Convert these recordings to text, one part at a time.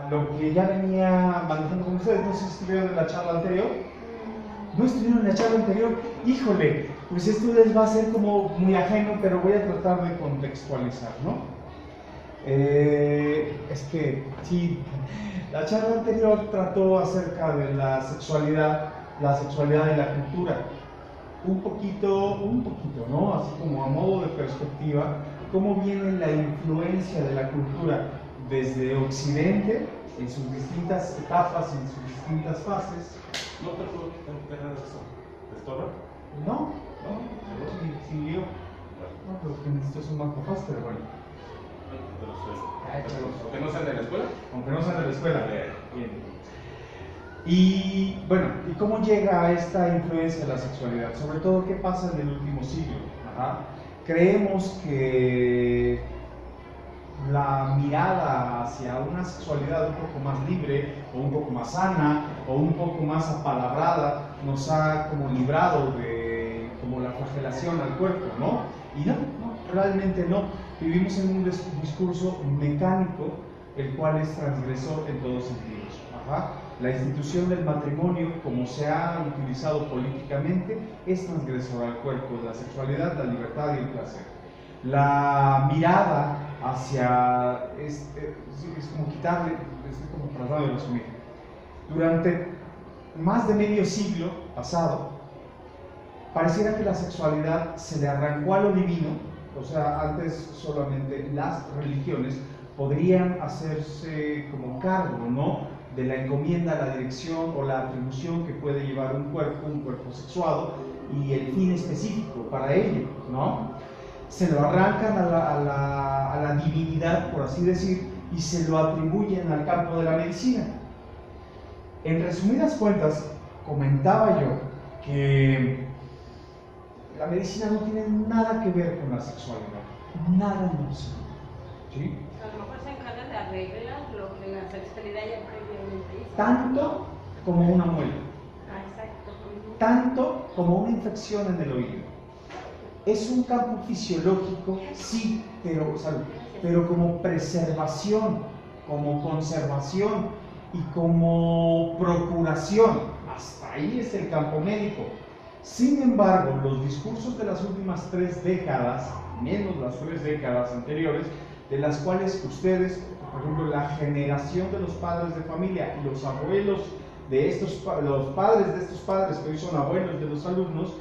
A lo que ya venía manejando con ustedes, no sé si estuvieron en la charla anterior. No estuvieron en la charla anterior, híjole, pues esto les va a ser como muy ajeno, pero voy a tratar de contextualizar, ¿no? Es que sí, la charla anterior trató acerca de la sexualidad y la cultura. Un poquito, ¿no? Así como a modo de perspectiva, cómo viene la influencia de la cultura desde Occidente, en sus distintas etapas, en sus distintas fases. ¿No te puedo tener eso? ¿Te estorba? No, sin lío. No, pero que necesito es un banco fácil, pero bueno. ¿Aunque no sean de la escuela? Aunque no sean de la escuela. Bien. Y bueno, ¿y cómo llega a esta influencia de la sexualidad? Sobre todo, ¿qué pasa en el último siglo? Creemos que la mirada hacia una sexualidad un poco más libre, o un poco más sana, o un poco más apalabrada, nos ha como librado de como la flagelación al cuerpo, ¿no? Y no, realmente no. Vivimos en un discurso mecánico, el cual es transgresor en todos sentidos. La institución del matrimonio, como se ha utilizado políticamente, es transgresor al cuerpo, la sexualidad, la libertad y el placer. La mirada hacia, es como quitarle, estoy como tratando de resumir. Durante más de medio siglo pasado, pareciera que la sexualidad se le arrancó a lo divino, o sea, antes solamente las religiones podrían hacerse como cargo, ¿no?, de la encomienda, la dirección o la atribución que puede llevar un cuerpo sexuado y el fin específico para ello, ¿no? Se lo arrancan a la divinidad, por así decir, y se lo atribuyen al campo de la medicina. En resumidas cuentas, comentaba yo que la medicina no tiene nada que ver con la sexualidad, nada en absoluto, ¿sí? A lo mejor se encarga de arreglar lo que la sexualidad ya previamente hizo. Tanto como una muela, Exacto. tanto como una infección en el oído. Es un campo fisiológico, sí, pero como preservación, como conservación y como procuración. Hasta ahí es el campo médico. Sin embargo, los discursos de las últimas 3 décadas, menos las 3 décadas anteriores, de las cuales ustedes, por ejemplo, la generación de los padres de familia y los abuelos de los padres de estos padres que hoy son abuelos de los alumnos,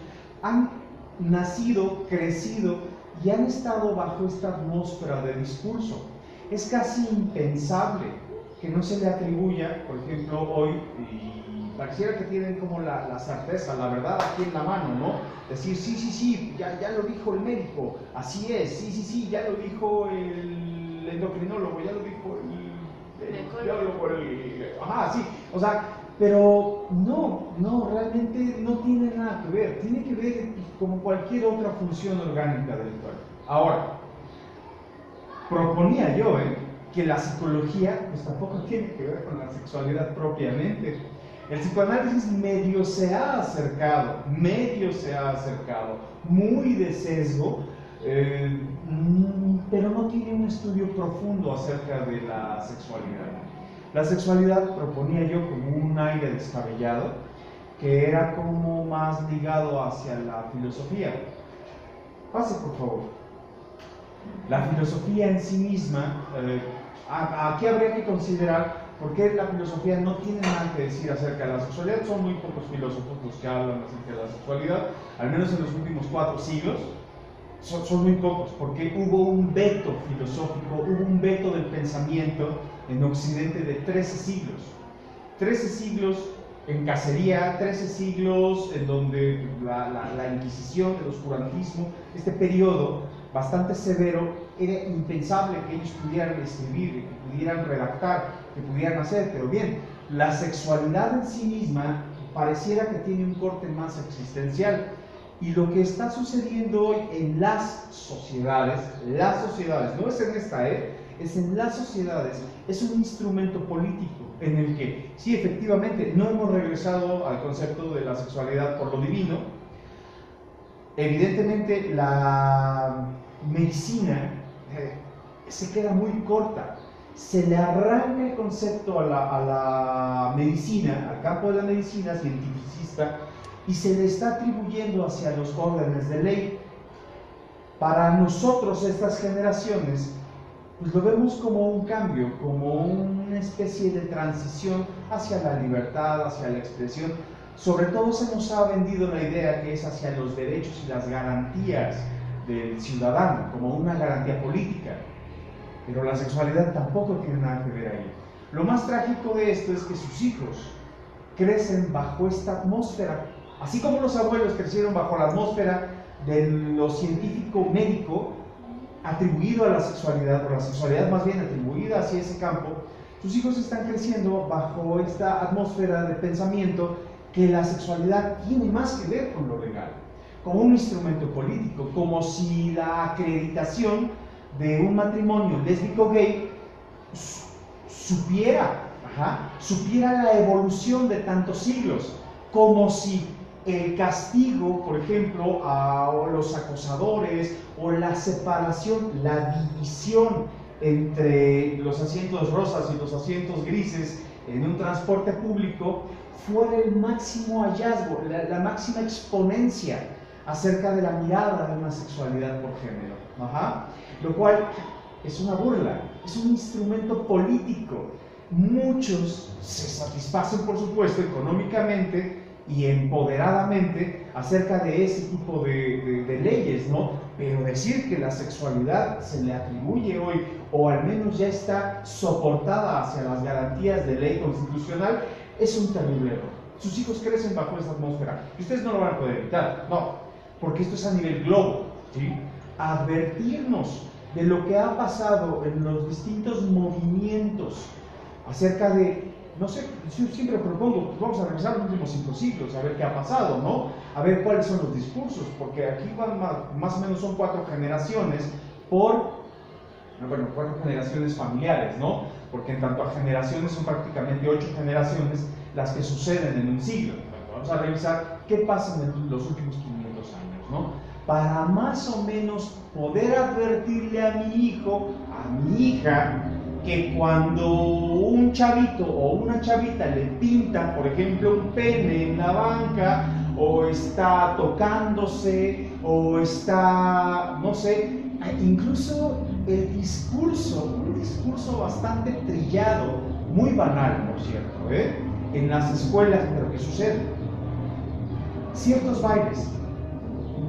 han nacido, crecido y han estado bajo esta atmósfera de discurso. Es casi impensable que no se le atribuya, por ejemplo, hoy, y pareciera que tienen como la certeza, la verdad aquí en la mano, ¿no? Decir, sí, ya lo dijo el médico, así es, sí, ya lo dijo el endocrinólogo, ya lo dijo sí, o sea, pero no, realmente no tiene nada que ver, tiene que ver como cualquier otra función orgánica del cuerpo. Ahora, proponía yo que la psicología pues tampoco tiene que ver con la sexualidad propiamente. El psicoanálisis medio se ha acercado, muy de sesgo, pero no tiene un estudio profundo acerca de la sexualidad. La sexualidad, proponía yo, como un aire descabellado, que era como más ligado hacia la filosofía. Pase, por favor. La filosofía en sí misma, aquí habría que considerar por qué la filosofía no tiene nada que decir acerca de la sexualidad. Son muy pocos filósofos los que hablan acerca de la sexualidad, al menos en los últimos 4 siglos. Son muy pocos, porque hubo un veto filosófico, hubo un veto del pensamiento en Occidente de 13 siglos. 13 siglos en cacería, 13 siglos en donde la Inquisición, el oscurantismo, este periodo bastante severo, era impensable que ellos pudieran escribir, que pudieran redactar, que pudieran hacer. Pero bien, la sexualidad en sí misma pareciera que tiene un corte más existencial. Y lo que está sucediendo hoy en las sociedades, no es en esta, es en las sociedades, es un instrumento político en el que, sí, efectivamente, no hemos regresado al concepto de la sexualidad por lo divino. Evidentemente, la medicina se queda muy corta. se le arranca el concepto a la medicina, al campo de la medicina cientificista, y se le está atribuyendo hacia los órdenes de ley. Para nosotros, estas generaciones, pues lo vemos como un cambio, como una especie de transición hacia la libertad, hacia la expresión. Sobre todo se nos ha vendido la idea que es hacia los derechos y las garantías del ciudadano, como una garantía política. Pero la sexualidad tampoco tiene nada que ver ahí. Lo más trágico de esto es que sus hijos crecen bajo esta atmósfera, así como los abuelos crecieron bajo la atmósfera de lo científico médico atribuido a la sexualidad, o la sexualidad más bien atribuida hacia ese campo. Sus hijos están creciendo bajo esta atmósfera de pensamiento que la sexualidad tiene más que ver con lo legal, como un instrumento político, como si la acreditación de un matrimonio lésbico gay supiera la evolución de tantos siglos, como si el castigo, por ejemplo, a los acosadores, o la separación, la división entre los asientos rosas y los asientos grises en un transporte público, fuera el máximo hallazgo, la máxima exponencia acerca de la mirada de una sexualidad por género. Lo cual es una burla, es un instrumento político. Muchos se satisfacen, por supuesto, económicamente y empoderadamente acerca de ese tipo de leyes, ¿no? Pero decir que la sexualidad se le atribuye hoy, o al menos ya está soportada hacia las garantías de ley constitucional, es un terrible error. Sus hijos crecen bajo esa atmósfera y ustedes no lo van a poder evitar, no, porque esto es a nivel globo, ¿sí? Advertirnos de lo que ha pasado en los distintos movimientos acerca de, no sé, yo siempre propongo, pues vamos a revisar los últimos 5 siglos, a ver qué ha pasado, ¿no? A ver cuáles son los discursos, porque aquí van más o menos son 4 generaciones bueno, 4 generaciones familiares, ¿no? Porque en tanto a generaciones son prácticamente 8 generaciones las que suceden en un siglo. Bueno, vamos a revisar qué pasa en los últimos 500 años, ¿no? Para más o menos poder advertirle a mi hijo, a mi hija, que cuando un chavito o una chavita le pinta, por ejemplo, un pene en la banca, o está tocándose, o está, no sé, incluso el discurso, un discurso bastante trillado, muy banal, por cierto, en las escuelas, pero ¿qué sucede? Ciertos bailes.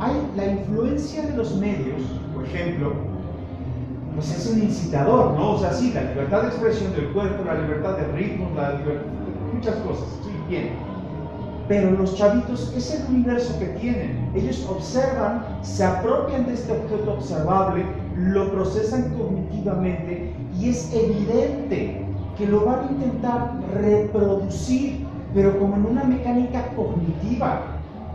Hay la influencia de los medios, por ejemplo, pues es un incitador, ¿no? O sea, sí, la libertad de expresión del cuerpo, la libertad de ritmo, la libertad, muchas cosas, sí, bien. Pero los chavitos es el universo que tienen. Ellos observan, se apropian de este objeto observable, lo procesan cognitivamente y es evidente que lo van a intentar reproducir, pero como en una mecánica cognitiva.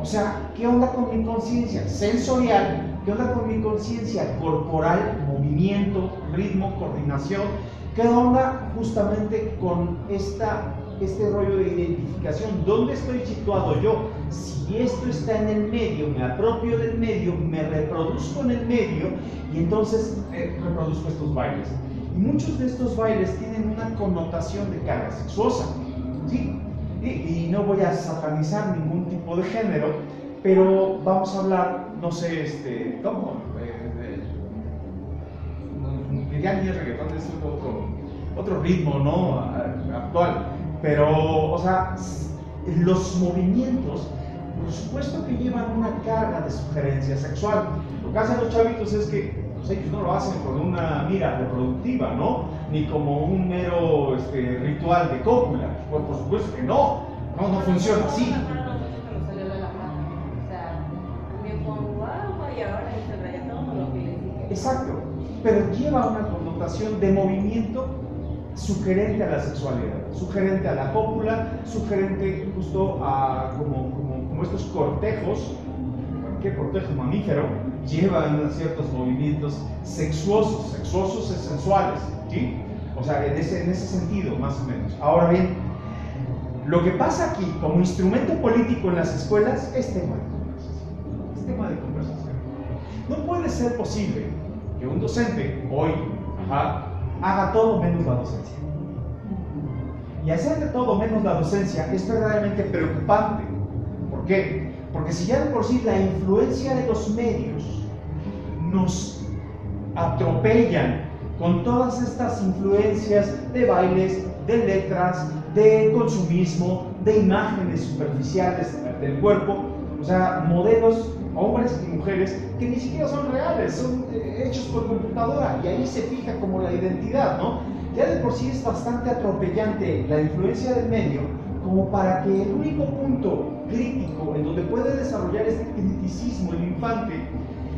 O sea, ¿qué onda con mi conciencia sensorial? ¿Qué onda con mi conciencia corporal, movimiento, ritmo, coordinación? ¿Qué onda justamente con este rollo de identificación? ¿Dónde estoy situado yo? Si esto está en el medio, me apropio del medio, me reproduzco en el medio y entonces reproduzco estos bailes. Y muchos de estos bailes tienen una connotación de carga sexuosa, ¿sí? Y no voy a satanizar ningún tipo de género, pero vamos a hablar, no sé, ¿cómo? Ya ni es reggaetón, es otro ritmo, ¿no? Actual. Pero, o sea, los movimientos, por supuesto que llevan una carga de sugerencia sexual. Lo que hacen los chavitos es que pues ellos no lo hacen con una mira reproductiva, ¿no? Ni como un mero ritual de cópula. Pues por supuesto que no funciona así. Exacto, pero lleva una connotación de movimiento sugerente a la sexualidad, sugerente a la cópula, sugerente justo a como estos cortejos. ¿Qué cortejo mamífero llevan ciertos movimientos sexuosos es sensuales, ¿sí? O sea, en ese sentido, más o menos. Ahora bien, lo que pasa aquí como instrumento político en las escuelas es tema de conversación. No puede ser posible que un docente hoy haga todo menos la docencia. Y hacer de todo menos la docencia es verdaderamente preocupante. ¿Por qué? Porque si ya de por sí la influencia de los medios nos atropellan con todas estas influencias de bailes, de letras, de consumismo, de imágenes superficiales del cuerpo, o sea, modelos, hombres y mujeres, que ni siquiera son reales, son hechos por computadora, y ahí se fija como la identidad, ¿no? Ya de por sí es bastante atropellante la influencia del medio, como para que el único punto crítico en donde puede desarrollar este criticismo el infante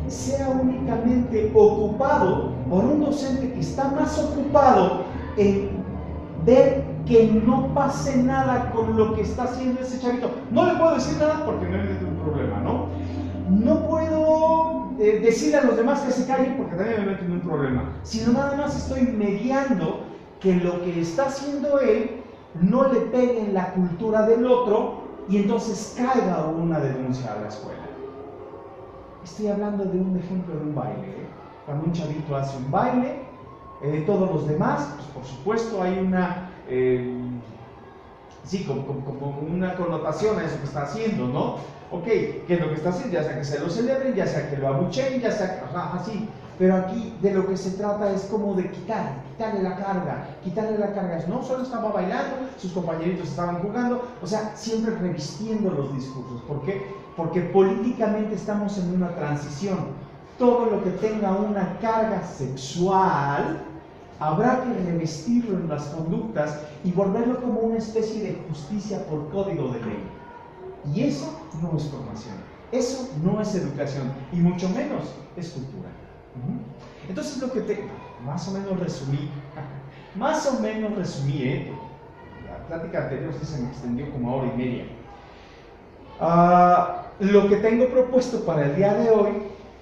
sea únicamente ocupado por un docente que está más ocupado en ver que no pase nada con lo que está haciendo ese chavito. No le puedo decir nada porque me mete un problema, ¿no? No puedo decirle a los demás que se callen porque también me meten en un problema, sino nada más estoy mediando que lo que está haciendo él no le pegue en la cultura del otro y entonces caiga una denuncia a la escuela. Estoy hablando de un ejemplo de un baile, ¿eh? Cuando un chavito hace un baile, todos los demás, pues por supuesto hay una, sí, como una connotación a eso que está haciendo, ¿no? Ok, ¿qué es lo que está haciendo? Ya sea que se lo celebren, ya sea que lo abucheen, ya sea que, así. Pero aquí de lo que se trata es como de quitarle la carga. No solo estaba bailando, sus compañeritos estaban jugando, o sea, siempre revistiendo los discursos. ¿Por qué? Porque políticamente estamos en una transición. Todo lo que tenga una carga sexual habrá que revestirlo en las conductas y volverlo como una especie de justicia por código de ley. Y eso no es formación, eso no es educación, y mucho menos es cultura. Entonces lo que más o menos resumí, la plática anterior sí se me extendió como a hora y media. Lo que tengo propuesto para el día de hoy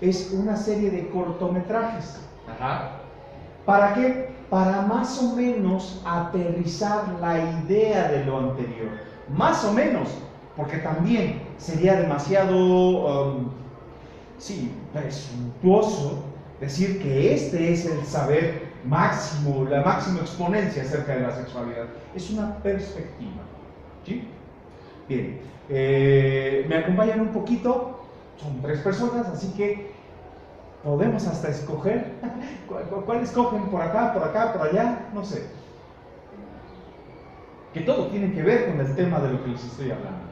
es una serie de cortometrajes. ¿Para qué? Para más o menos aterrizar la idea de lo anterior. Más o menos, porque también sería demasiado, presuntuoso decir que este es el saber máximo, la máxima exponencia acerca de la sexualidad. Es una perspectiva. ¿Sí? Bien, me acompañan un poquito, son 3 personas, así que podemos hasta escoger. ¿Cuál escogen? ¿Por acá, por allá? No sé. Que todo tiene que ver con el tema de lo que les estoy hablando.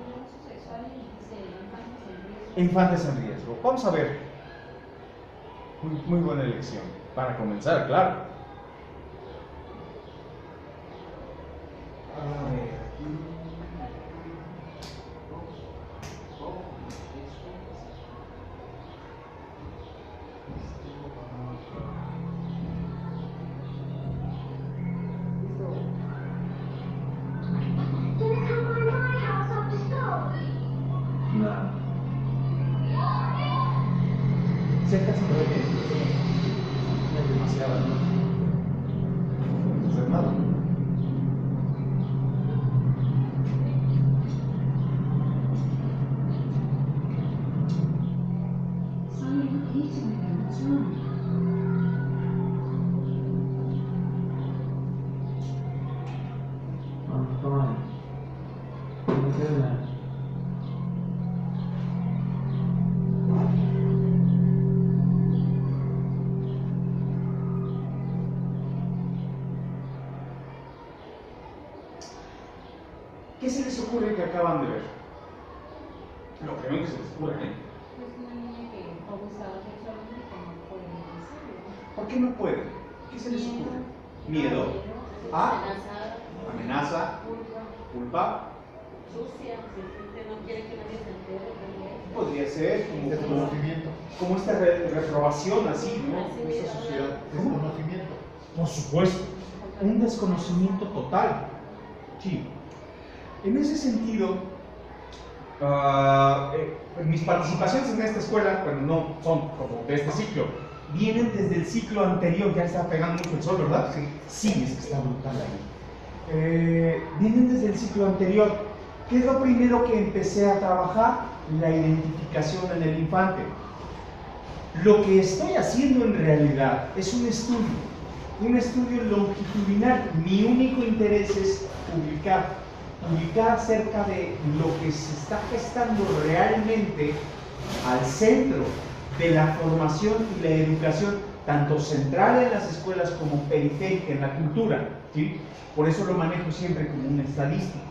Infantes en riesgo. Vamos a ver. Muy buena elección. Para comenzar, claro. A ver, aquí. Cerca se puede ver. No hay demasiada, ¿no? No puedes hacer nada. ¿Qué se les ocurre que acaban de ver? Lo primero que se les ocurre, ¿eh? Pues una niña que abusaba sexualmente como por el homicidio. ¿Por qué no pueden? ¿Qué se les ocurre? Miedo. Amenaza. Culpa. Sucia, si no quiere que nadie se entere también. Podría ser como esta reprobación así, ¿no? Esta sociedad. Desconocimiento. Por supuesto, un desconocimiento total. Sí. En ese sentido, mis participaciones en esta escuela, bueno, no son como de este ciclo, vienen desde el ciclo anterior. Ya está pegando mucho el sol, ¿verdad? Sí, es que está brutal ahí. Vienen desde el ciclo anterior. ¿Qué es lo primero que empecé a trabajar? La identificación en el infante. Lo que estoy haciendo en realidad es un estudio un estudio longitudinal. Mi único interés es publicar acerca de lo que se está gestando realmente al centro de la formación y la educación, tanto central en las escuelas como periférica en la cultura, ¿sí? Por eso lo manejo siempre como un estadístico.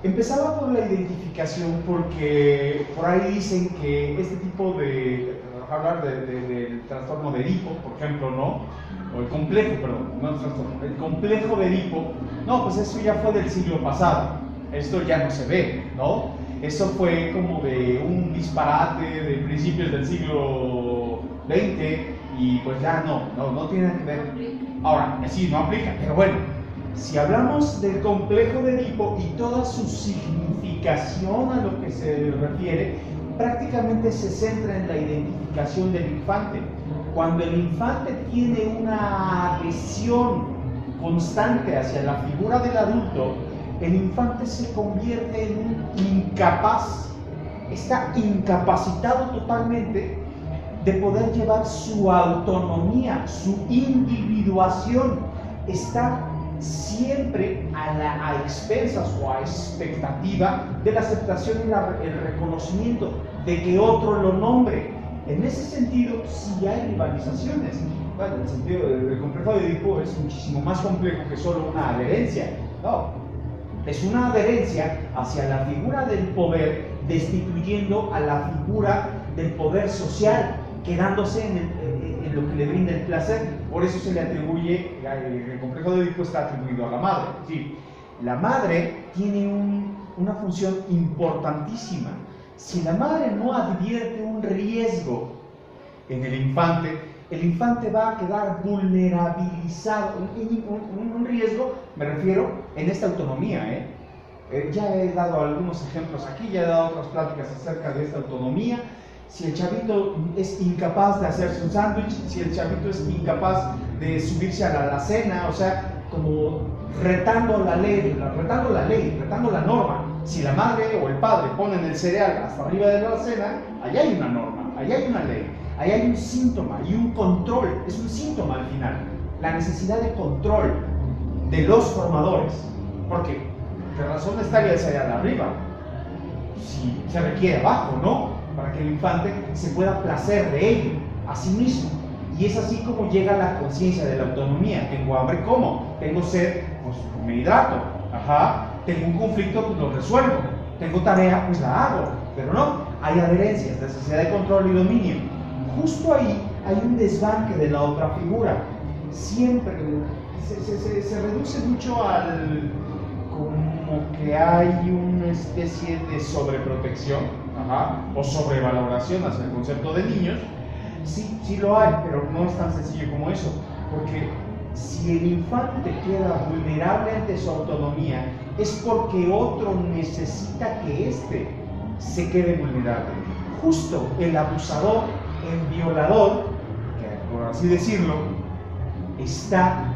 Empezaba por la identificación porque por ahí dicen que este tipo de, hablar del trastorno de Edipo, por ejemplo, ¿no? O el complejo, perdón, no el trastorno, el complejo de Edipo, no, pues eso ya fue del siglo pasado, esto ya no se ve, ¿no? Eso fue como de un disparate de principios del siglo XX y pues ya no tiene nada que ver. Ahora, sí, no aplica, pero bueno, si hablamos del complejo de Edipo y toda su significación a lo que se refiere, prácticamente se centra en la identificación del infante. Cuando el infante tiene una adhesión constante hacia la figura del adulto, el infante se convierte en un incapaz, está incapacitado totalmente de poder llevar su autonomía, su individuación, está siempre a expensas o a expectativa de la aceptación y el reconocimiento de que otro lo nombre. En ese sentido, sí hay rivalizaciones. Bueno, en el sentido del complejo de Edipo es muchísimo más complejo que solo una adherencia. No, es una adherencia hacia la figura del poder, destituyendo a la figura del poder social, quedándose en lo que le brinda el placer. Por eso se le atribuye, el complejo de Edipo está atribuido a la madre. Sí, la madre tiene una función importantísima. Si la madre no advierte un riesgo en el infante va a quedar vulnerabilizado. Un riesgo, me refiero, en esta autonomía. Ya he dado algunos ejemplos aquí, ya he dado otras pláticas acerca de esta autonomía. Si el chavito es incapaz de hacerse un sándwich, si el chavito es incapaz de subirse a la alacena, o sea, como retando la ley, retando la norma. Si la madre o el padre ponen el cereal hasta arriba de la alacena, allá hay una norma, allá hay una ley, allá hay un síntoma y un control, es un síntoma al final, la necesidad de control de los formadores. Porque, ¿qué razón estaría el cereal arriba? Si se requiere abajo, ¿no? Para que el infante se pueda placer de ello a sí mismo. Y es así como llega la conciencia de la autonomía. Tengo hambre, ¿cómo? Tengo sed, pues me hidrato. Ajá. Tengo un conflicto, pues lo resuelvo. Tengo tarea, pues la hago. Pero no, hay adherencias, necesidad de control y dominio. Justo ahí hay un desbanque de la otra figura. Siempre se reduce mucho al como que hay una especie de sobreprotección, o sobrevaloración hacia el concepto de niños. Sí lo hay, pero no es tan sencillo como eso, porque si el infante queda vulnerable ante su autonomía, es porque otro necesita que éste se quede vulnerable. Justo el abusador, el violador, que por así decirlo, está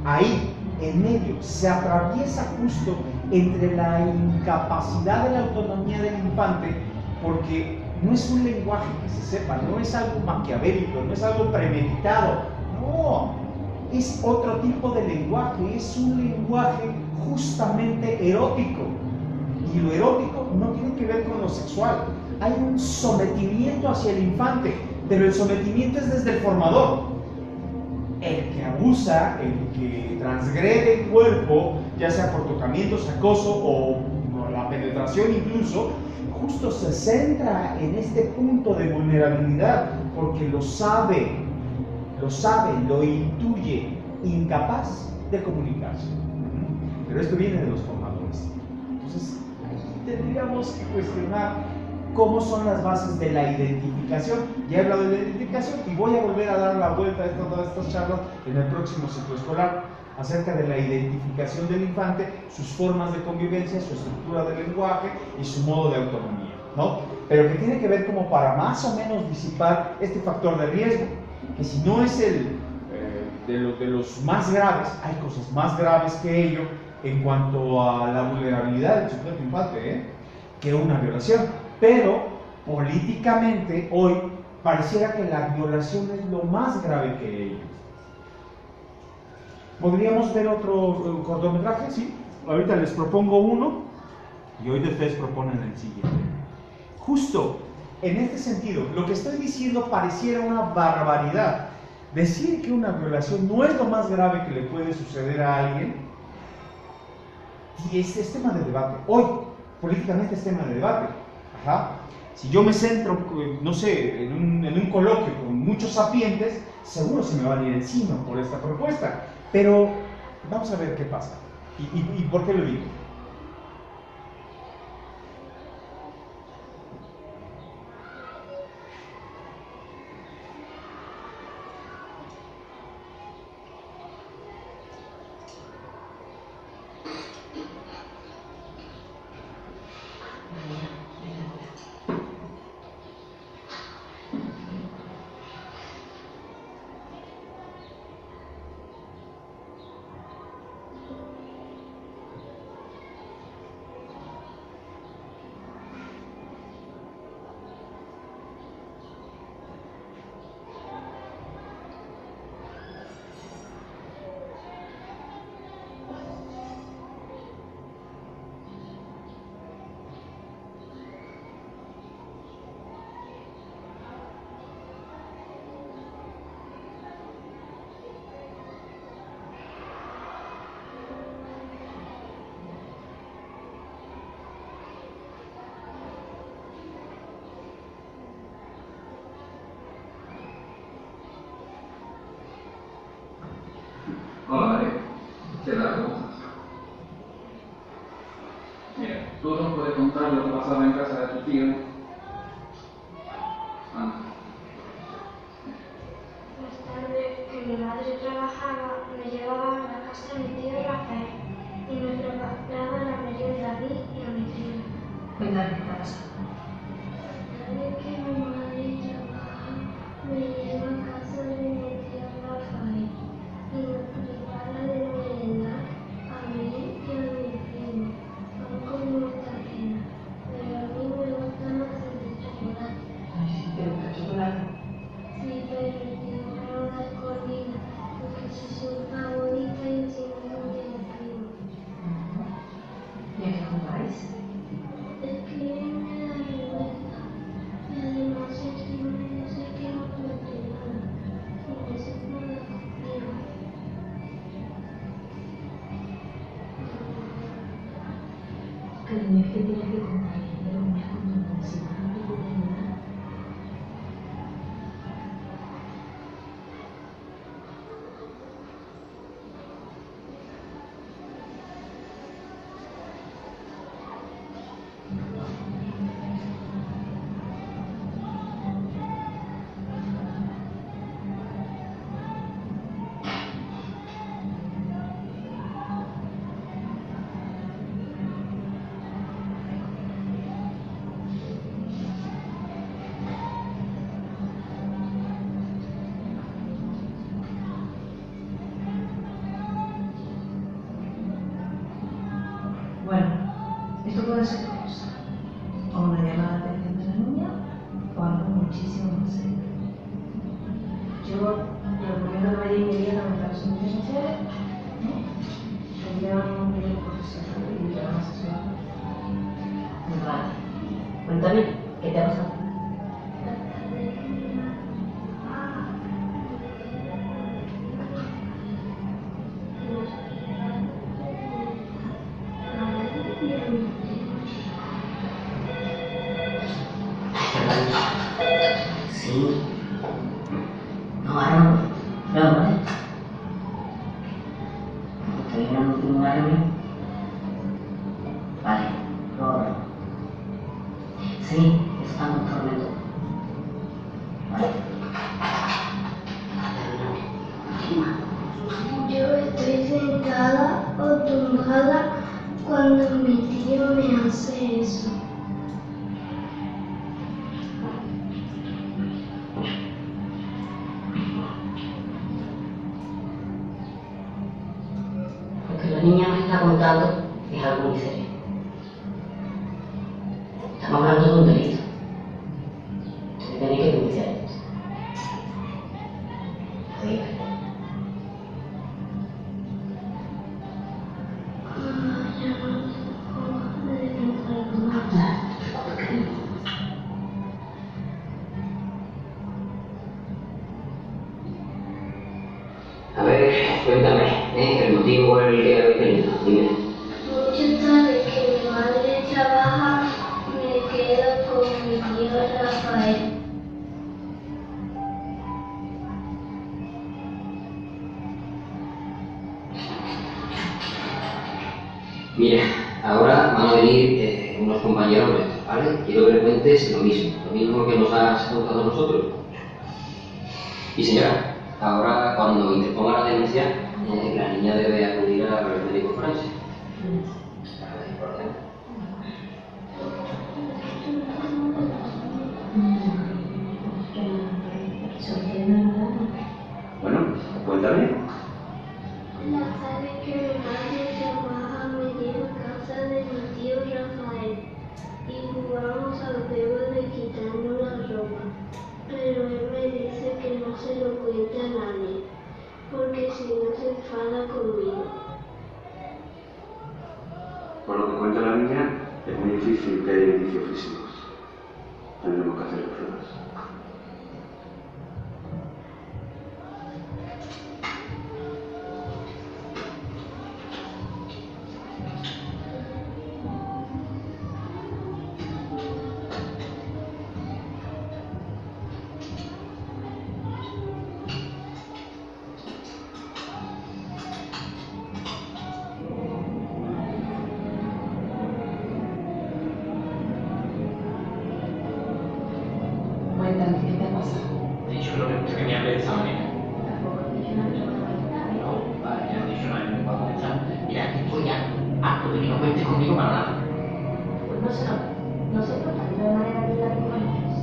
ahí, en medio, se atraviesa justo entre la incapacidad de la autonomía del infante, porque no es un lenguaje que se sepa, no es algo maquiavélico, no es algo premeditado, no, es otro tipo de lenguaje, es un lenguaje justamente erótico, y lo erótico no tiene que ver con lo sexual, hay un sometimiento hacia el infante, pero el sometimiento es desde el formador. El que abusa, el que transgrede el cuerpo, ya sea por tocamientos, acoso o la penetración incluso, justo se centra en este punto de vulnerabilidad porque lo sabe, lo intuye, incapaz de comunicarse. Pero esto viene de los formadores. Entonces, ahí tendríamos que cuestionar cómo son las bases de la identificación. Ya he hablado de la identificación y voy a volver a dar la vuelta a todas estas charlas en el próximo ciclo escolar acerca de la identificación del infante, sus formas de convivencia, su estructura de lenguaje y su modo de autonomía, ¿no? Pero que tiene que ver como para más o menos disipar este factor de riesgo, que si no es de los más graves, hay cosas más graves que ello en cuanto a la vulnerabilidad del sujeto infante, que una violación. Pero políticamente hoy pareciera que la violación es lo más grave que ello. ¿Podríamos ver otro cortometraje? Sí. Ahorita les propongo uno y hoy ustedes proponen el siguiente. Justo en este sentido, lo que estoy diciendo pareciera una barbaridad. Decir que una violación no es lo más grave que le puede suceder a alguien, y es tema de debate. Hoy, políticamente es tema de debate. Ajá. Si yo me centro, no sé, en un coloquio con muchos sapientes, seguro se me van a ir encima por esta propuesta. Pero vamos a ver qué pasa. ¿Y por qué lo digo? Hola María, ¿qué tal? ¿Cómo estás? Mira, tú nos puedes contar lo que pasaba en casa de tu tío. Más tarde, que mi madre trabajaba, me llevaba a la casa de mi tío Rafael y nos preparaba la merienda a mí y a mi tío. Cuéntame qué pasa. Cada vez que mi madre trabaja, me lleva a casa de mi tío Rafael y nos prepara de merendar a mí y a mi primo, aún con mucha pena, pero a mí me gusta más el de chocolate. Ay, sí, te gusta el chocolate. Sí, pero el tío me lo da escondida, porque soy su favorita y encima no me lo pido. ¿Y a qué jugáis? Es que me da vergüenza y además es que no sé que no cuente nada y me siento la contigo. Cariño, es que tienes que compartirlo más conmigo, si no, no te puedo ayudar. Bueno, esto puede ser dos cosas. O una llamada de atención de la niña, o algo muchísimo más serio. Yo recomiendo que vaya inmediatamente a los servicios sociales, ¿no? Que llevan un video profesional y te van a asesorar. Vale. Cuéntame, ¿qué te ha pasado? Sí. No, ahora no. No, ¿vale? Estoy en una reunión. Vale, luego. Sí, está conforme todo. Vale. Yo estoy sentada o tumbada cuando mi tío me hace eso. Lo que la niña me está contando es algo muy serio. Estamos hablando de un delito. Se tiene que denunciar esto. Sí. Dime. Muchas tardes que mi madre trabaja, me quedo con mi tío Rafael. Mira, ahora van a venir unos compañeros nuestros, ¿vale? Quiero que le cuentes lo mismo que nos has contado a nosotros. Y señora, ahora cuando interponga la denuncia, la niña debe acudir al médico forense. Bueno, cuéntame. La tarde que mi madre trabaja, me lleva a casa de mi tío Rafael y jugamos al juego de quitarnos la ropa. Pero él me dice que no se lo cuente a nadie, porque si no se enfada conmigo. Por lo que cuenta la niña, es muy difícil que haya indicios físicos. Tendremos que hacer pruebas. Cuéntame, ¿qué te ha pasado? De hecho, no me gusta que me hable de esa manera. Tampoco te he dicho nada, No, vale, ya has dicho nada, no me puedo pensar. Mira, que estoy ya harto de que no cuentes conmigo para nada. pues no se trata de la manera de la que conoces,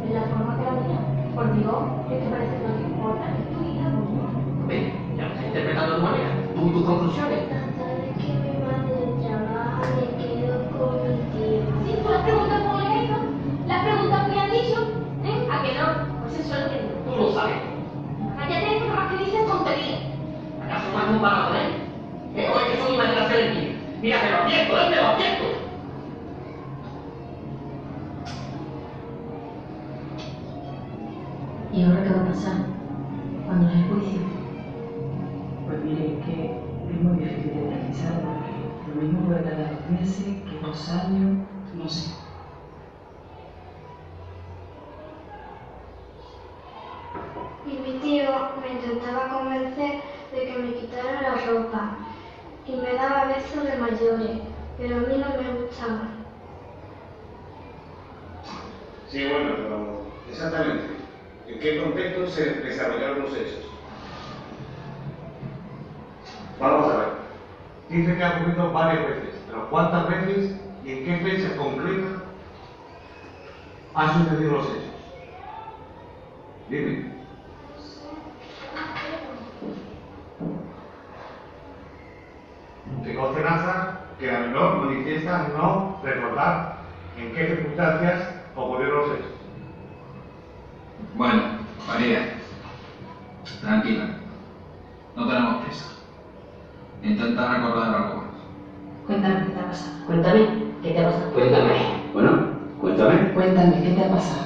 de la forma que la mira. Por Dios, ¿qué te parece lo que importa? Es tu hija, ¿no? ¿Ves? Ya lo estás interpretando de tu manera. Tú y tus conclusiones. La tarde que mi madre trabaja, me quedo con mi tío. Sí, pues las preguntas como le he hecho, las preguntas que le han dicho, ¿a que no? Pues eso es lo que digo. Tú lo sabes. Cállate, que más que dices tonterías. ¿Acaso más un barato, eh? ¿O es que son imaginaciones mías? Mira, te lo advierto, te lo advierto. ¿Y ahora qué va a pasar? Cuando no hay juicio. Pues mire, es que es muy difícil de precisar, porque lo mismo puede tardar 2 meses, que 2 años, no sé. Y mi tío me intentaba convencer de que me quitara la ropa y me daba besos de mayores, pero a mí no me gustaba. Sí, bueno, pero exactamente. ¿En qué contexto se desarrollaron los hechos? Vamos a ver. Dice que ha ocurrido varias veces, pero ¿cuántas veces y en qué fecha concreta han sucedido los hechos? Dime. Que conste en acta que la menor manifiesta no recordar en qué circunstancias ocurrieron los hechos. Bueno, María, tranquila. No tenemos prisa. Intenta recordar algo más. Cuéntame, ¿qué te ha pasado? Cuéntame, ¿qué te ha pasado? Cuéntame. Bueno, cuéntame. Cuéntame, ¿qué te ha pasado?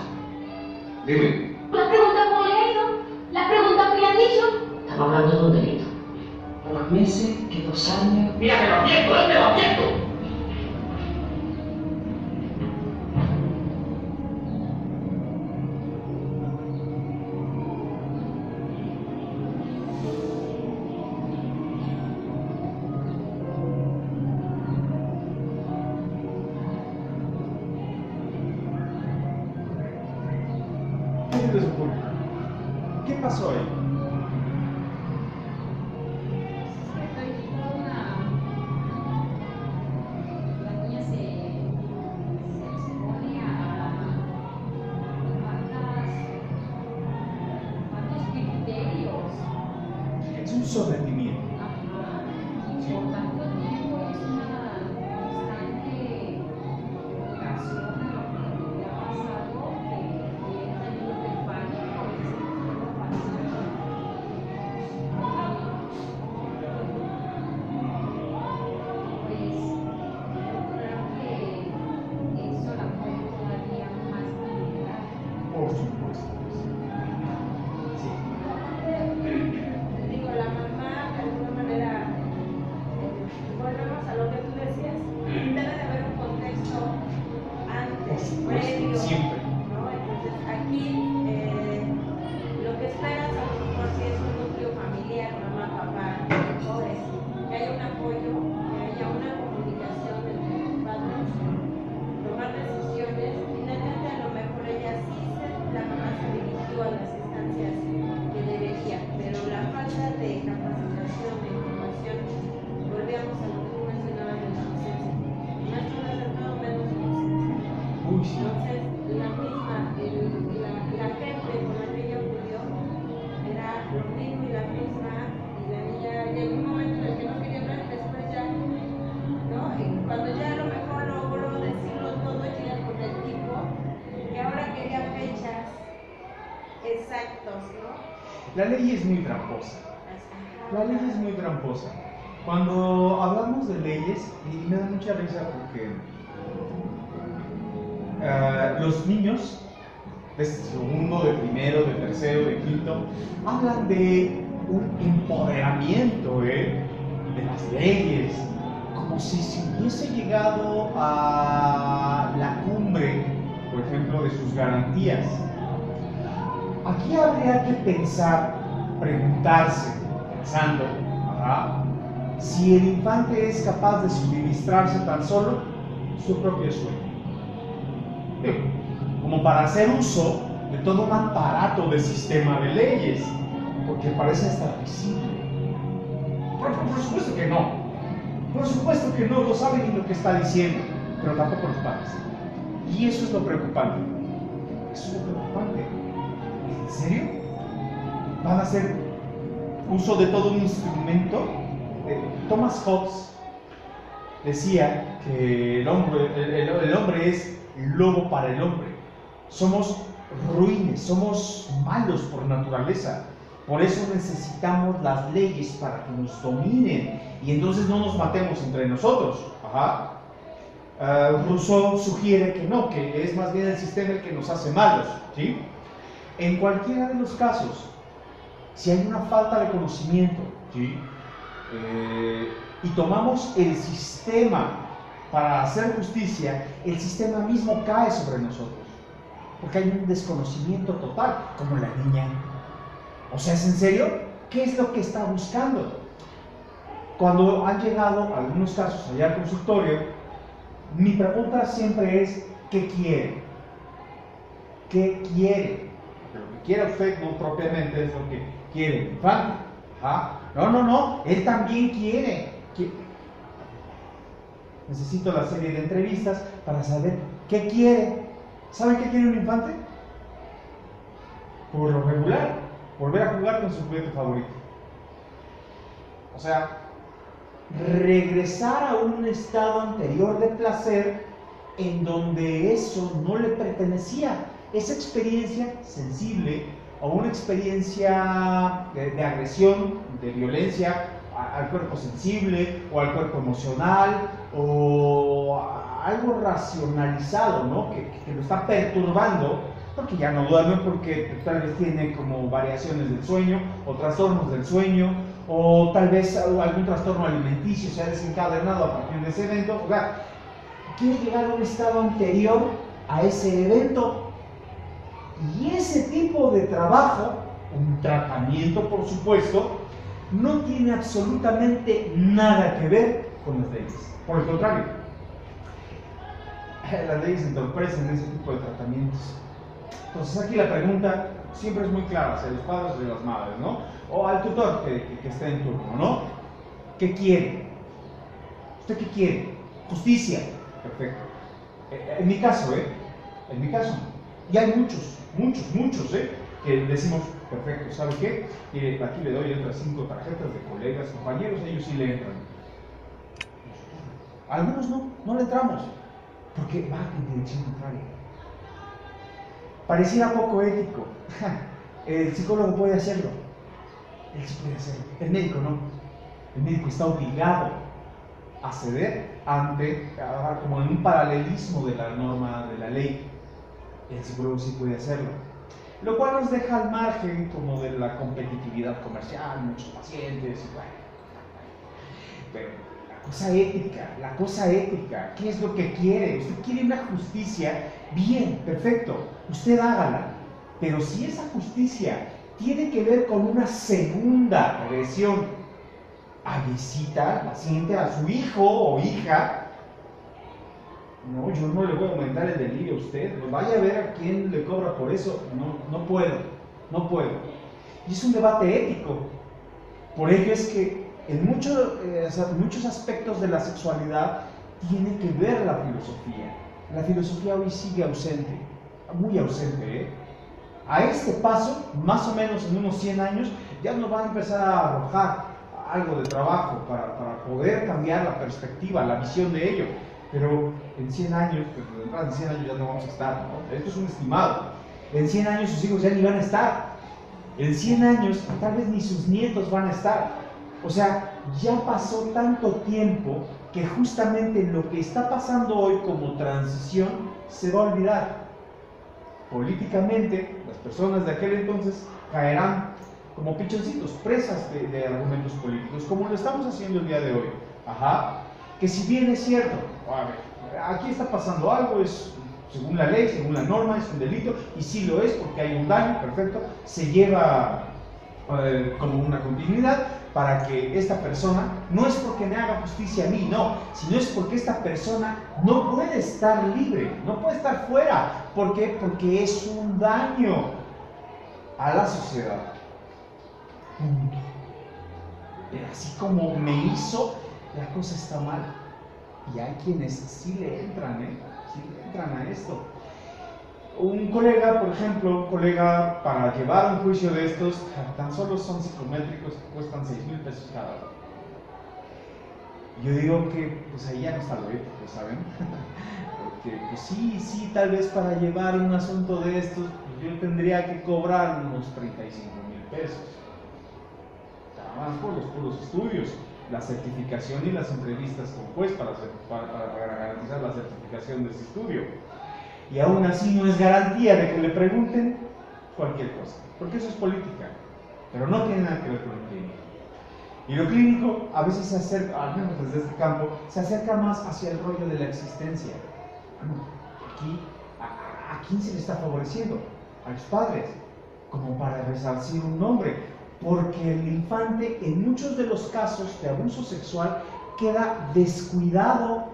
Dime. Las preguntas como le he hecho, las preguntas que le han dicho. Estamos hablando de un delito. 2 meses, que 2 años. Mira, te lo advierto, te lo advierto. ¿Qué pasó ahí? La niña se expone a cuántos criterios. Es un sometimiento. Y por tanto tiempo es una constante negación a lo que le ha pasado, que entra en un pánico y se lo pasa. Uy, sí. Entonces, la gente con la que ella acudió era lo mismo y la misma, y la niña llegó un momento en el que no quería hablar y después ya, ¿no? Y cuando ya a lo mejor logró decirlo todo, ella con el tipo, que ahora quería fechas exactos, ¿no? La ley es muy tramposa. La ley es muy tramposa. Cuando hablamos de leyes, y me da mucha risa porque los niños de segundo, de primero, de tercero, de quinto, hablan de un empoderamiento de las leyes, como si se hubiese llegado a la cumbre, por ejemplo, de sus garantías. Aquí habría que pensar, pensando, si el infante es capaz de suministrarse tan solo su propio sueño, como para hacer uso de todo un aparato de sistema de leyes, porque parece estar visible. Por supuesto que no, por supuesto que no sabe ni lo que está diciendo, pero tampoco los padres. Y eso es lo preocupante. Eso es lo preocupante. ¿En serio? ¿Van a hacer uso de todo un instrumento? Thomas Hobbes decía que el hombre es lobo para el hombre. Somos ruines, somos malos por naturaleza. Por eso necesitamos las leyes para que nos dominen y entonces no nos matemos entre nosotros. Rousseau sugiere que no, que es más bien el sistema el que nos hace malos, ¿sí? En cualquiera de los casos, si hay una falta de conocimiento, ¿sí? Y tomamos el sistema para hacer justicia, el sistema mismo cae sobre nosotros, porque hay un desconocimiento total, como la niña. O sea, ¿es en serio? ¿Qué es lo que está buscando? Cuando han llegado algunos casos allá al consultorio, mi pregunta siempre es, ¿qué quiere? ¿Qué quiere? Lo que quiere usted no propiamente es lo que quiere el infante. No, él también quiere. Necesito la serie de entrevistas para saber qué quiere. ¿Saben qué quiere un infante? Por lo regular, volver a jugar con su juguete favorito. O sea, regresar a un estado anterior de placer en donde eso no le pertenecía. Esa experiencia sensible o una experiencia de agresión, de violencia al cuerpo sensible o al cuerpo emocional o algo racionalizado, ¿no? que lo está perturbando, porque ya no duerme, porque tal vez tiene como variaciones del sueño o trastornos del sueño, o tal vez algún trastorno alimenticio se ha desencadenado a partir de ese evento. O sea, quiere llegar a un estado anterior a ese evento. Y ese tipo de trabajo, un tratamiento por supuesto, no tiene absolutamente nada que ver con las leyes. Por el contrario, las leyes entorpecen ese tipo de tratamientos. Entonces aquí la pregunta siempre es muy clara hacia los padres y las madres, ¿no? O al tutor que esté en turno, ¿no? ¿Qué quiere? ¿Usted qué quiere? Justicia. Perfecto. En mi caso, en mi caso. Y hay muchos, que decimos, perfecto, ¿sabe qué? Aquí le doy otras 5 tarjetas de colegas, compañeros, ellos sí le entran. Algunos no le entramos, porque va en dirección contraria. Pareciera poco ético. El psicólogo puede hacerlo. Él sí puede hacerlo. El médico no. El médico está obligado a ceder como en un paralelismo de la norma de la ley. El psicólogo sí puede hacerlo. Lo cual nos deja al margen como de la competitividad comercial, muchos pacientes, y bueno. Pero la cosa ética, ¿qué es lo que quiere? Usted quiere una justicia, bien, perfecto, usted hágala. Pero si esa justicia tiene que ver con una segunda agresión a visita al paciente, a su hijo o hija, no, yo no le voy a aumentar el delirio a usted, pues vaya a ver a quién le cobra por eso. No puedo. Y es un debate ético. Por ello es que en muchos aspectos de la sexualidad tiene que ver la filosofía. la filosofía hoy sigue ausente, muy ausente, ¿eh? A este paso, más o menos en unos 100 años, ya nos van a empezar a arrojar algo de trabajo para poder cambiar la perspectiva, la visión de ello. Pero en 100 años, pues en 100 años ya no vamos a estar, ¿no? Esto es un estimado. En 100 años sus hijos ya ni van a estar. En 100 años tal vez ni sus nietos van a estar. O sea, ya pasó tanto tiempo que justamente lo que está pasando hoy como transición se va a olvidar. Políticamente, las personas de aquel entonces caerán como pichoncitos, presas de argumentos políticos, como lo estamos haciendo el día de hoy. Ajá. Que si bien es cierto, a ver, aquí está pasando algo, es según la ley, según la norma, es un delito, y sí lo es porque hay un daño, perfecto, se lleva como una continuidad para que esta persona, no es porque me haga justicia a mí, no, sino es porque esta persona no puede estar libre, no puede estar fuera. ¿Por qué? Porque es un daño a la sociedad. Pero así como me hizo, la cosa está mal. Y hay quienes sí le entran, sí le entran a esto. Un colega, por ejemplo, para llevar un juicio de estos, tan solo son psicométricos que cuestan 6,000 pesos cada uno. Yo digo que pues ahí ya no está lo ético, ¿saben? Porque pues sí, tal vez para llevar un asunto de estos, pues, yo tendría que cobrar unos 35,000 pesos. Nada más por los puros estudios, la certificación y las entrevistas con juez para garantizar la certificación de ese estudio. Y aún así no es garantía de que le pregunten cualquier cosa, porque eso es política, pero no tiene nada que ver con lo clínico. Y lo clínico a veces se acerca, al menos desde este campo, se acerca más hacia el rollo de la existencia. Aquí, ¿a quién se le está favoreciendo? A los padres, como para resarcir un nombre, porque el infante en muchos de los casos de abuso sexual queda descuidado.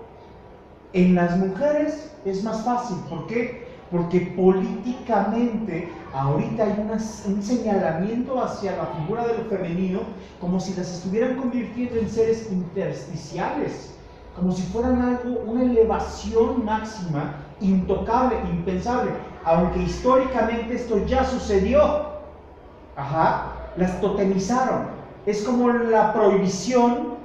En las mujeres es más fácil. ¿Por qué? Porque políticamente ahorita hay un señalamiento hacia la figura de lo femenino como si las estuvieran convirtiendo en seres intersticiales, como si fueran algo, una elevación máxima, intocable, impensable, aunque históricamente esto ya sucedió. Ajá, las totemizaron. Es como la prohibición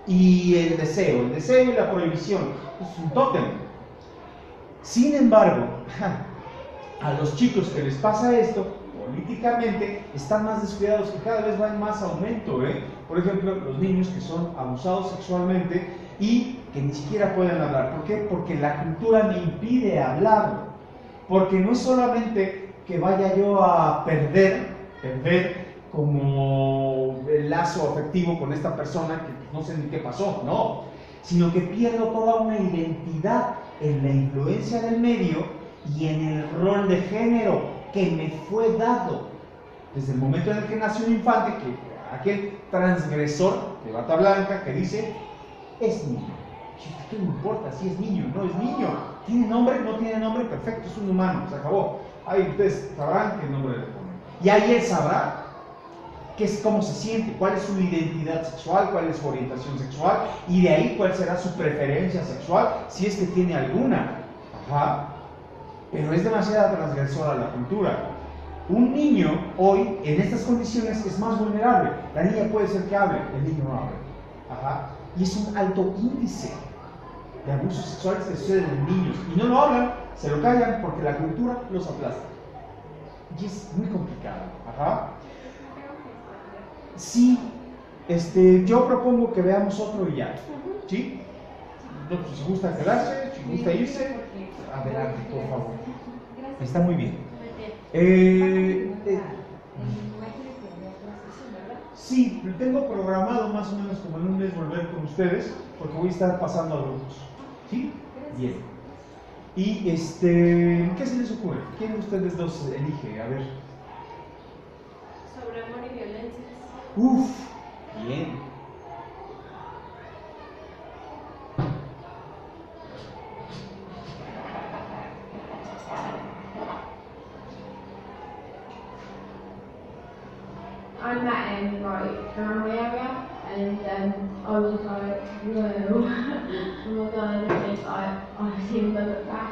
y el deseo y la prohibición. Es un tótem. Sin embargo, a los chicos que les pasa esto, políticamente, están más descuidados, que cada vez va en más aumento. Por ejemplo, los niños que son abusados sexualmente y que ni siquiera pueden hablar. ¿Por qué? Porque la cultura me impide hablarlo. Porque no es solamente que vaya yo a perder como el lazo afectivo con esta persona que no sé ni qué pasó, no, sino que pierdo toda una identidad en la influencia del medio y en el rol de género que me fue dado desde el momento en el que nació un infante, que aquel transgresor de bata blanca que dice, es niño. ¿Qué me importa si es niño? No es niño. ¿Tiene nombre? No tiene nombre, perfecto, es un humano, se acabó. Ahí ustedes sabrán qué nombre le ponen. Y ahí él sabrá cómo se siente, cuál es su identidad sexual, cuál es su orientación sexual, y de ahí cuál será su preferencia sexual, si es que tiene alguna. Ajá. Pero es demasiado transgresora la cultura. Un niño hoy, en estas condiciones, es más vulnerable. La niña puede ser que hable, el niño no hable. Ajá. Y es un alto índice de abusos sexuales que suceden en niños. Y no lo hablan, se lo callan porque la cultura los aplasta. Y es muy complicado. Ajá. Sí, yo propongo que veamos otro y ya. ¿Sí? No, pues, si gusta quedarse, si gusta irse, adelante, por favor. Está muy bien. Sí, tengo programado más o menos como en un mes volver con ustedes, porque voy a estar pasando a grupos. ¿Sí? Bien. Y ¿qué se les ocurre? ¿Quién de ustedes dos elige? A ver. Sobre amor y violencia. Uf, bien. I met him like around my area, and I was like, whoa, oh my god, I don't think I see him look back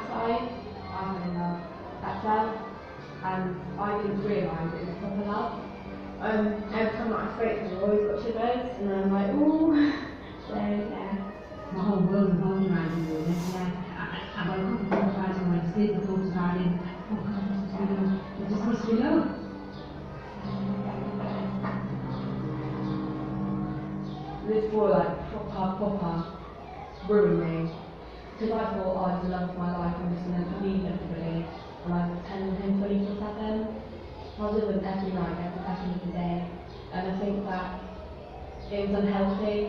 every time I spoke to them, I always got shivers, and I'm like, ooh. So yeah. My whole world revolved around you, and I got a couple of thoughts about it, I sleep, the thoughts about it, oh God, it just needs to be done. This boy, like, proper ruined me. Because I thought I was the love of my life, I'm just going to leave everybody, and I was attending him 24/7. I was with him every night, every second of the day, and I think that it was unhealthy.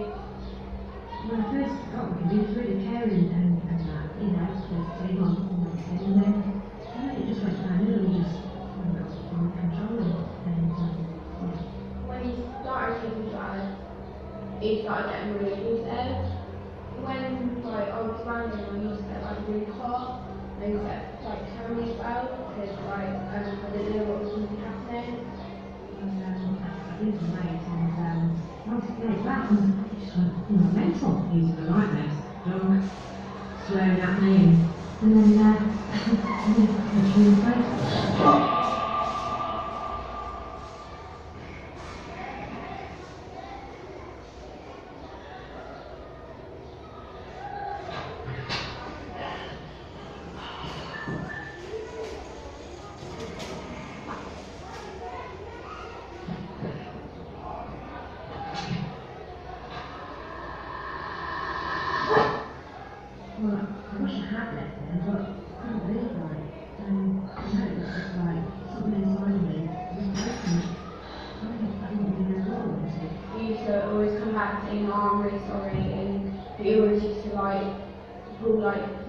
When I first got with him, he was really caring and that, you know, for 3 months and then it just went downhill, he just got controlling. When he started taking drugs, he started getting really abusive. When like I was around him, I used to get like really hot, and he used to like tell me as well, because like I didn't know what was going to be happening. I think it's right, and once it goes back, he just went, you know, mental. He was in the nightmares, drunk, swearing at me, and then much more face.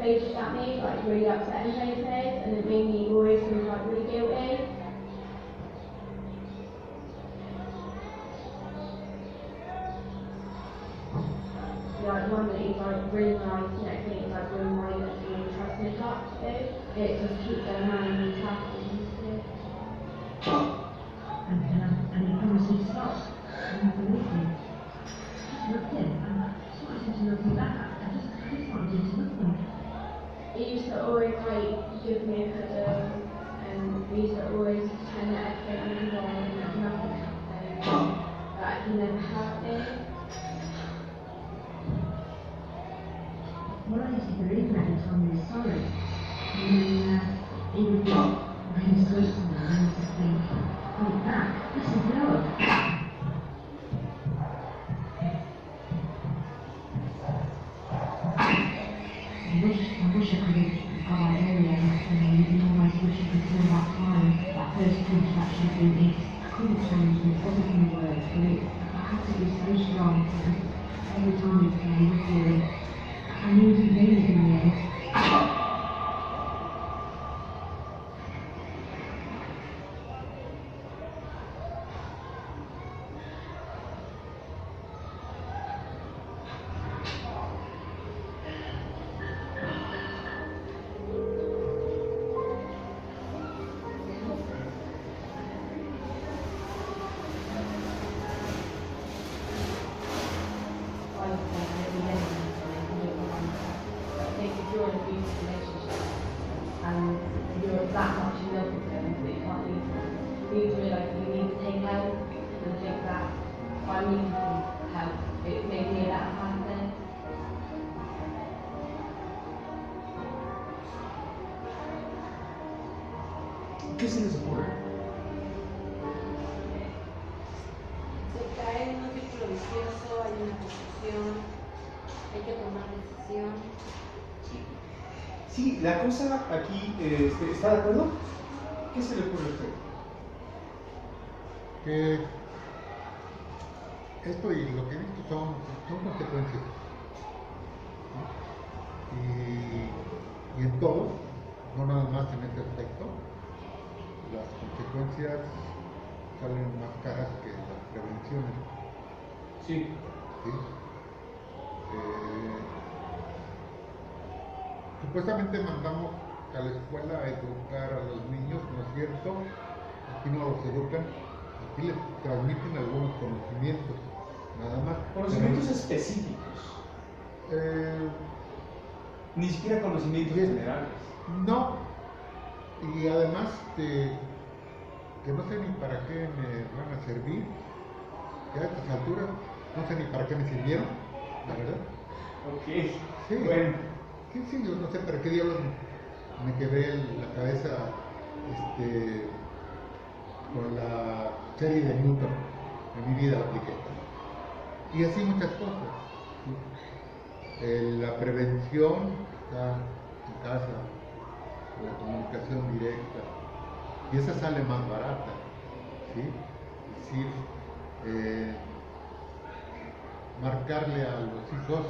Faces at me, like really upsetting faces, and it made me always feel like really guilty. Like one minute he's like really nice, next minute he's like really mindless and he tries to make up to do. It just keeps going on and he's happy. And he promised me to stop. And I believed him. Just looked in. I just wanted him to look me back. I just wanted him to look me. He used to always like give me a cuddle, and we used to always pretend that everything was wrong and that nothing happened, that he never had it. Well, I used to believe that he told me sorry. And then he would be really sweet to me, and I used to think, oh, that, this is love. I wish I could have got out earlier, and always wish I could feel that time, that first pinch that she gave me. I couldn't change it, it wasn't in words, but I had to be so strong, because every time it came, it was really, I knew it was amazing in the end. ¿Qué se les ocurre? Se cae en un círculo vicioso, hay una confusión, hay que tomar decisión. Sí, la cosa aquí, ¿está de acuerdo? ¿Qué se le ocurre a usted? Que esto y lo que he visto son consecuencias, ¿no? Y en todo, no nada más en este aspecto, las consecuencias salen más caras que las prevenciones. Sí. ¿Sí? Supuestamente mandamos a la escuela a educar a los niños, ¿no es cierto? Aquí no los educan, aquí les transmiten algunos conocimientos, nada más. Conocimientos específicos. Ni siquiera conocimientos generales. No, y además que no sé ni para qué me van a servir, que a estas alturas no sé ni para qué me sirvieron, la verdad. Ok, Sí, bueno. sí, yo no sé para qué diablos me quedé la cabeza con la serie de Newton, en mi vida la apliqué. Y así muchas cosas. La prevención está en casa, la comunicación directa, y esa sale más barata, ¿sí? Es decir, marcarle a los hijos,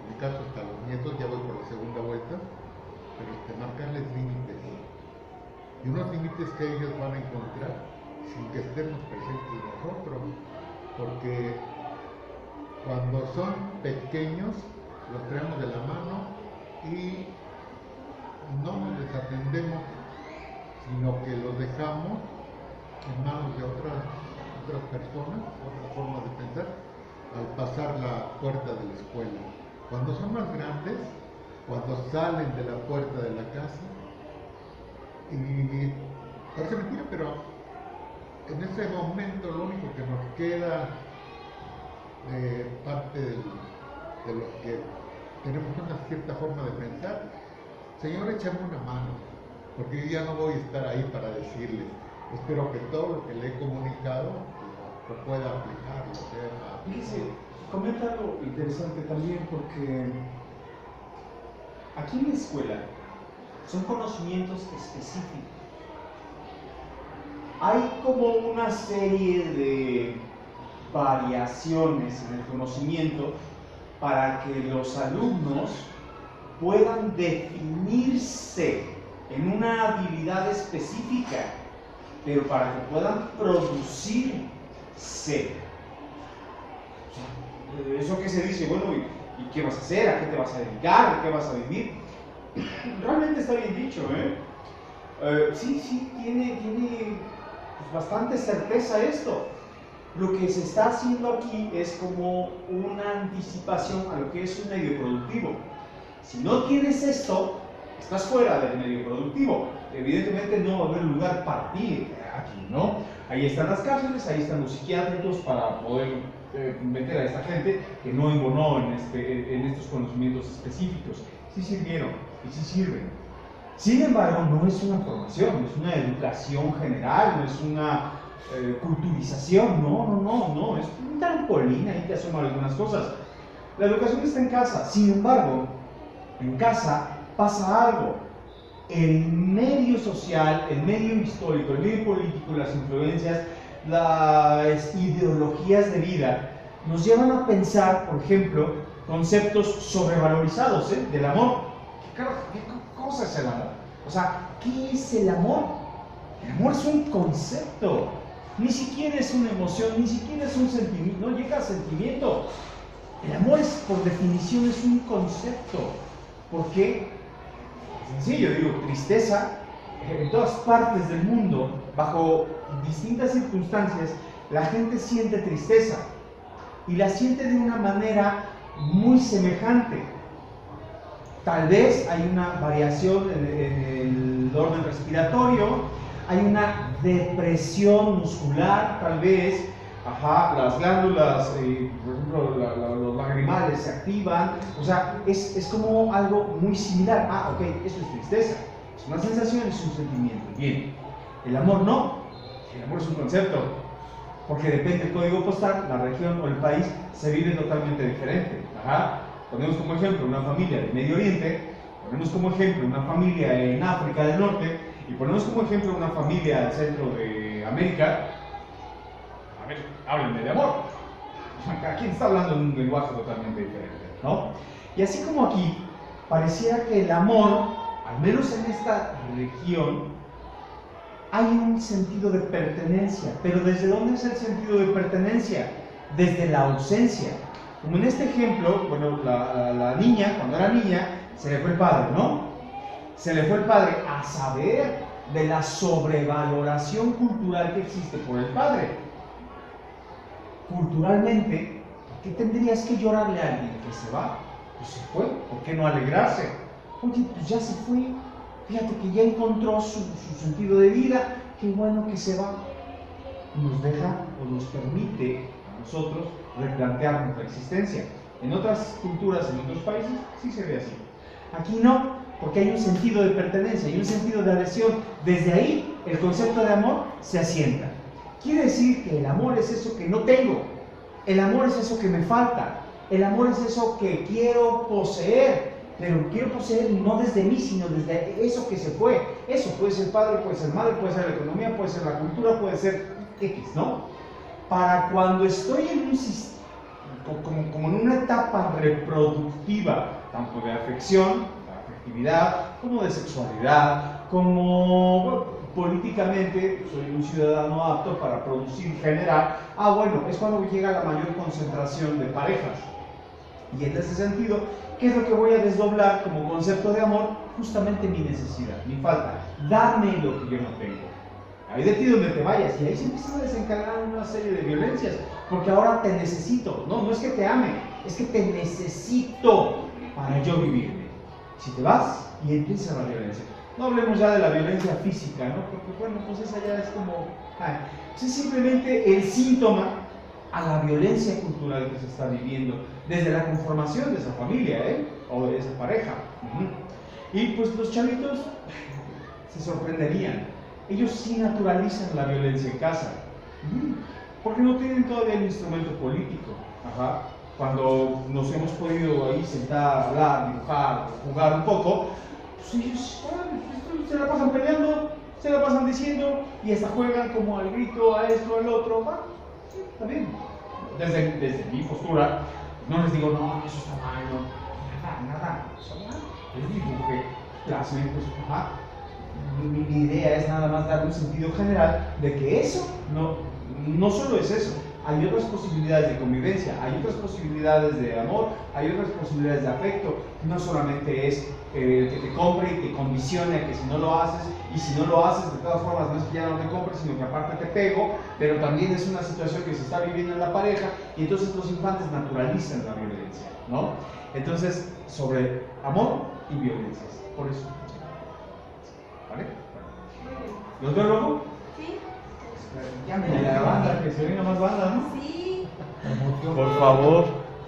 en mi caso hasta los nietos, ya voy por la segunda vuelta, pero marcarles límites, y unos límites que ellos van a encontrar sin que estemos presentes nosotros, porque cuando son pequeños los traemos de la mano y no nos desatendemos, sino que los dejamos en manos de otras personas, otras formas de pensar, al pasar la puerta de la escuela. Cuando son más grandes, cuando salen de la puerta de la casa, y parece mentira, pero en ese momento lo único que nos queda de parte de los que tenemos una cierta forma de pensar, Señor, échame una mano, porque yo ya no voy a estar ahí para decirles. Espero que todo lo que le he comunicado lo pueda aplicar. Fíjese, comenta algo interesante también, porque aquí en la escuela son conocimientos específicos. Hay como una serie de variaciones en el conocimiento para que los alumnos puedan definirse en una habilidad específica, pero para que puedan producirse. Eso que se dice, bueno, ¿y qué vas a hacer? ¿A qué te vas a dedicar? ¿A qué vas a vivir? Realmente está bien dicho, ¿eh? Sí, tiene pues, bastante certeza esto. Lo que se está haciendo aquí es como una anticipación a lo que es un medio productivo. Si no tienes esto, estás fuera del medio productivo. Evidentemente no va a haber lugar para ti aquí, ¿no? Ahí están las cárceles, ahí están los psiquiátricos para poder meter a esta gente que no embonó en estos conocimientos específicos. Sí sirvieron y sí sirven. Sin embargo, no es una formación, no es una educación general, no es una culturización, no, es un trampolín ahí que asoma algunas cosas. La educación está en casa, sin embargo, en casa pasa algo. El medio social, el medio histórico, el medio político, las influencias, las ideologías de vida nos llevan a pensar, por ejemplo, conceptos sobrevalorizados del amor. ¿Qué cosa es el amor? O sea, ¿qué es el amor? El amor es un concepto, ni siquiera es una emoción, ni siquiera es un sentimiento, no llega a sentimiento. El amor es, por definición, es un concepto. ¿Por qué? Sencillo, digo, tristeza. En todas partes del mundo, bajo distintas circunstancias, la gente siente tristeza y la siente de una manera muy semejante. Tal vez hay una variación en el orden respiratorio, hay una depresión muscular, tal vez, las glándulas, por ejemplo, los lagrimales se activan, o sea, es como algo muy similar. Ok, eso es tristeza, es una sensación, es un sentimiento. Bien, el amor no, el amor es un concepto, porque depende del código postal, la región o el país, se vive totalmente diferente. Ponemos como ejemplo una familia del Medio Oriente, ponemos como ejemplo una familia en África del Norte, y ponemos como ejemplo una familia del centro de América. A ver, háblenme de amor. Cada quien está hablando en un lenguaje totalmente diferente, ¿no? Y así como aquí, pareciera que el amor, al menos en esta región, hay un sentido de pertenencia. Pero ¿desde dónde es el sentido de pertenencia? Desde la ausencia. Como en este ejemplo, bueno, la niña, cuando era niña, se le fue el padre, ¿no? Se le fue el padre a saber de la sobrevaloración cultural que existe por el padre. Culturalmente, ¿por qué tendrías que llorarle a alguien que se va? Pues se fue, ¿por qué no alegrarse? Oye, pues ya se fue, fíjate que ya encontró su sentido de vida, qué bueno que se va. Nos deja o nos permite a nosotros replantear nuestra existencia. En otras culturas, en otros países, sí se ve así. Aquí no, porque hay un sentido de pertenencia, hay un sentido de adhesión. Desde ahí, el concepto de amor se asienta. Quiere decir que el amor es eso que no tengo. El amor es eso que me falta. El amor es eso que quiero poseer. Pero quiero poseer no desde mí, sino desde eso que se fue. Eso puede ser padre, puede ser madre, puede ser la economía, puede ser la cultura, puede ser X, ¿no? Para cuando estoy en un sistema, como en una etapa reproductiva, tanto de afección, de afectividad, como de sexualidad, como bueno, políticamente soy un ciudadano apto para producir y generar, bueno, es cuando llega la mayor concentración de parejas. Y en ese sentido, ¿qué es lo que voy a desdoblar como concepto de amor? Justamente mi necesidad, mi falta. Dame lo que yo no tengo. Ahí de ti donde te vayas. Y ahí se empiezan a desencadenar una serie de violencias. Porque ahora te necesito. No es que te ame, es que te necesito para yo vivirme. Si te vas, y empieza la violencia. No hablemos ya de la violencia física, ¿no? Porque bueno, pues esa ya es como... Pues es simplemente el síntoma a la violencia cultural que se está viviendo desde la conformación de esa familia, o de esa pareja. Y pues los chavitos se sorprenderían. Ellos sí naturalizan la violencia en casa, porque no tienen todavía el instrumento político. Cuando nos hemos podido ahí sentar, hablar, dibujar, jugar un poco, pues ellos se la pasan peleando, se la pasan diciendo, y hasta juegan como al grito, a esto, al otro. Sí, está bien. Desde mi postura, no les digo, no, eso está mal, nada. Les digo que plasmen, pues, mi idea es nada más dar un sentido general de que eso no solo es eso, hay otras posibilidades de convivencia, hay otras posibilidades de amor, hay otras posibilidades de afecto. No solamente es que te compre y te condicione a que si no lo haces, y si no lo haces de todas formas no es que ya no te compres, sino que aparte te pego, pero también es una situación que se está viviendo en la pareja, y entonces los infantes naturalizan la violencia, ¿no? Entonces, sobre amor y violencias, por eso. ¿Vale? ¿Los veo luego? Sí. Llamen a la banda, que se venga más banda, ¿no? Sí. Por favor.